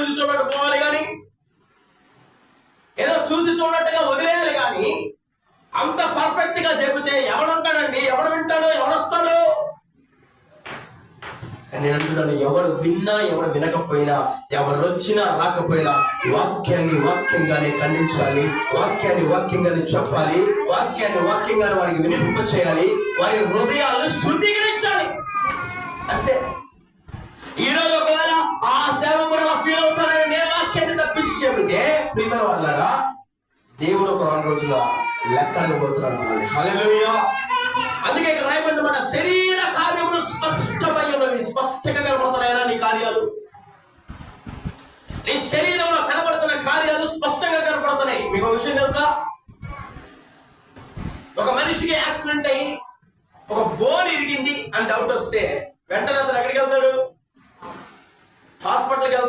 చూసి చూడట్టు పోవాలి కానీ, ఏదో చూసి చూడట్టుగా వదిలేయాలి కానీ, అంత పర్ఫెక్ట్ గా చెబితే ఎవడుంటాడండి? ఎవడు వింటాడు? ఎవడొస్తాడు? నేను అంటున్నాను, ఎవడు విన్నా ఎవడు వినకపోయినా, ఎవరు వచ్చినా రాకపోయినా వాక్యాన్ని వాక్యంగానే ఖండించాలి, వాక్యాన్ని వాక్యంగానే చెప్పాలి, వాక్యాన్ని వాక్యంగానే వారికి వినిపింప చేయాలి, వారి హృదయాలను శుద్ధీకరించాలి. అంతే. ఈరోజు ఒకవేళ ఆ సేవకుడు అలా ఫీల్ అవుతానని నేను వాక్యాన్ని తప్పించి చెబితే ప్రియమైన వాళ్ళారా, దేవుడు ఒక 2 రోజుల లెక్కలకు పోతున్నాడు. హల్లెలూయా. అందుకే ఇక్కడ రాయబడిన మన శరీర కార్యములు స్పష్టమై ఉన్నవి. స్పష్టంగా కనబడుతున్నాయా నీ కార్యాలు? నీ శరీరంలో కనబడుతున్న కార్యాలు స్పష్టంగా కనబడుతున్నాయి. మీకు ఒక విషయం తెలుసా? ఒక మనిషికి యాక్సిడెంట్ అయ్యి ఒక బోన్ ఇరిగింది అని డౌట్ వస్తే వెంటనే అతను ఎక్కడికి వెళ్తాడు? హాస్పిటల్కి వెళ్తాడు.